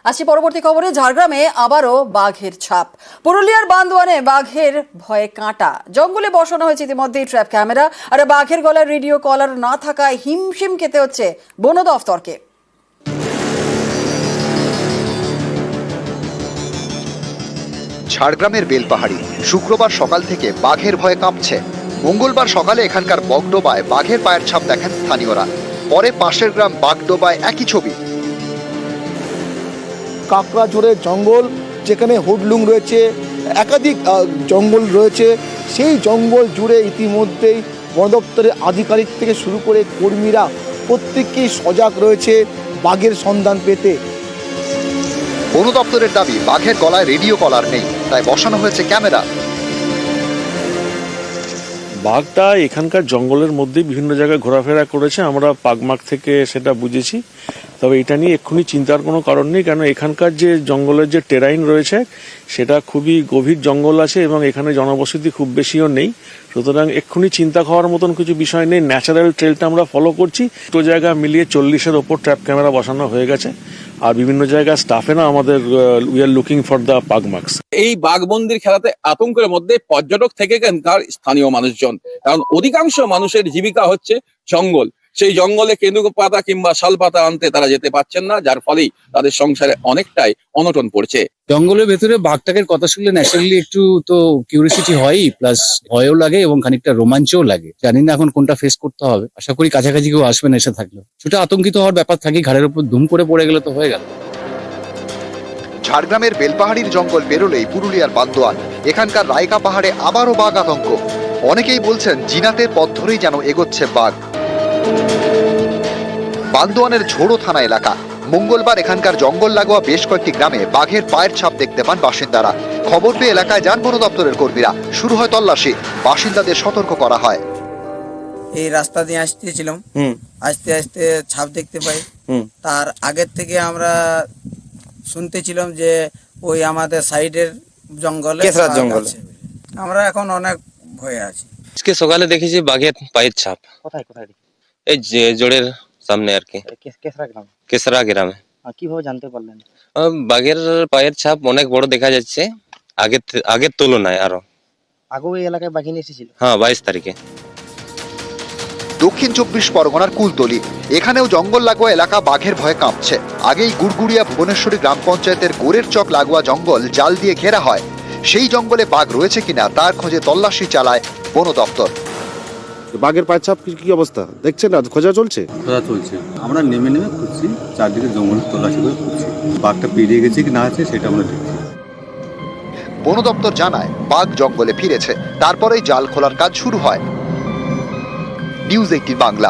আসি পরবর্তী খবরে। ঝাড়গ্রামে আবারও বাঘের ছাপ। পুরুলিয়ার বান্দোয়ানে বাঘের ভয়ে কাঁটা। জঙ্গলে বসানো হয়েছে ইতিমধ্যেই ট্র্যাপ ক্যামেরা। আর বাঘের গলায় রেডিও কলার না থাকায় হিমশিম খেতে হচ্ছে বন দফতরকে। ঝাড়গ্রামের বেলপাহাড়ি শুক্রবার সকাল থেকে বাঘের ভয়ে কাঁপছে। মঙ্গলবার সকালে এখানকার বগডোবায় বাঘের পায়ের ছাপ দেখেন স্থানীয়রা। পরে পাশের গ্রাম বাগডোবায় একই ছবি। কাকড়াঝোড়ের জঙ্গল, যেখানে হুডলুম রয়েছে, একাধিক জঙ্গল রয়েছে, সেই জঙ্গল জুড়ে ইতিমধ্যেই বন দপ্তরের আধিকারিক থেকে শুরু করে কর্মীরা প্রত্যেকেই সজাগ রয়েছে বাঘের সন্ধান পেতে। বন দপ্তরের দাবি, বাঘের গলায় রেডিও কলার নেই, তাই বসানো হয়েছে ক্যামেরা। বাঘটা এখানকার জঙ্গলের মধ্যে বিভিন্ন জায়গায় ঘোরাফেরা করেছে, আমরা পাগমাক থেকে সেটা বুঝেছি। তবে এটা নিয়ে এক্ষুনি চিন্তার কোনো কারণ নেই, কারণ এখানকার যে জঙ্গলের যে টেরাইন রয়েছে সেটা খুবই গভীর জঙ্গল আছে এবং এখানে জনবসতি খুব বেশিও নেই। সুতরাং এক্ষুনি চিন্তা খাওয়ার মতন কিছু বিষয় নেই। ন্যাচারাল ট্রেলটা আমরা ফলো করছি। দুটো জায়গা মিলিয়ে 40-এর ওপর ট্র্যাপ ক্যামেরা বসানো হয়ে গেছে। আর বিভিন্ন জায়গায় স্টাফে আমাদের we are looking for the pugmarks. এই বাঘবন্দির খেলাতে আতঙ্কের মধ্যে পর্যটক থেকে এখানকার স্থানীয় মানুষজন, কারণ অধিকাংশ মানুষের জীবিকা হচ্ছে জঙ্গল। সেই জঙ্গলে কেঁদু পাতা কিংবা শাল পাতা আনতে তারা যেতে পারছেন না, যার ফলেই তাদের সংসারে অনেকটাই অনটন পড়ছে। জঙ্গলের ভেতরে বাঘটাকের কথা শুনলে ন্যাচারালি একটু তো কিউরিয়াসিটি হয়ই, প্লাস ভয়ও লাগে এবং খানিকটা রোমাঞ্চও লাগে। জানি না এখন কোনটা ফেস করতে হবে। আশা করি কাছাকাছি কেউ আসবে না, এসে থাকলেও সেটা আতঙ্কিত হওয়ার ব্যাপার থাকে। ঘাড়ের উপর ধুম করে পড়ে গেলে তো হয়ে গেল। ঝাড়গ্রামের বেলপাহাড়ির জঙ্গল পেরোলেই পুরুলিয়ার বান্দোয়ান। এখানকার রায়কা পাহাড়ে আবারও বাঘ আতঙ্ক। অনেকেই বলছেন জিনাতের পথ ধরেই যেন এগোচ্ছে বাঘ। বান্দোয়ানের ঝোড়ো থানা এলাকা। মঙ্গলবার এখানকার জঙ্গল লাগোয়া বেশ কয়েকটি গ্রামে বাঘের পায়ের ছাপ দেখতে পান বাসিন্দারা। খবর পেয়ে এলাকায় যান বন দপ্তরের কর্মীরা। শুরু হয় তল্লাশি। বাসিন্দাদের সতর্ক করা হয়। এই রাস্তা দিয়ে আসতেছিলাম, আস্তে আস্তে ছাপ দেখতে পাই। তার আগের থেকে আমরা শুনতেছিলাম যে ওই আমাদের সাইডের জঙ্গলে আছে। আমরা এখন অনেক ভয়ে আছি। আজকে সকালে দেখেছি বাঘের পায়ের ছাপ। কোথায় কোথায়? এই যে জোড়ের সামনে আর কি, কেসরা গ্রাম। কেসরা গ্রামে। কিভাবে জানতে পারলেন? বাঘের পায়ের ছাপ অনেক বড় দেখা যাচ্ছে আগের তুলনায় আরো। আগেও এই এলাকায় বাঘিনী এসেছিল? হ্যাঁ, 22 তারিখে। দক্ষিণ 24 পরগনার কুলতলি। এখানেও জঙ্গল লাগোয়া এলাকা বাঘের ভয়ে কাঁপছে। আগেই গুড়গুড়িয়া ভুবনেশ্বরী গ্রাম পঞ্চায়েতের গোরের চক লাগোয়া জঙ্গল জাল দিয়ে ঘেরা হয়। সেই জঙ্গলে বাঘ রয়েছে কিনা তার খোঁজে তল্লাশি চালায় বন দপ্তর। বাঘের পায়ের ছাপ কি অবস্থা দেখছেন? না খোঁজা চলছে? খোঁজা চলছে। আমরা নেমে নেমে খুঁজছি, চারদিকে জঙ্গল তল্লাশি করে খুঁজছি। বাঘটা পেরিয়ে গেছে কি না আছে সেটা আমরা দেখছি। বন দপ্তর জানায় বাঘ জঙ্গলে ফিরেছে। তারপরেই জাল খোলার কাজ শুরু হয়। নিউজ 18 বাংলা।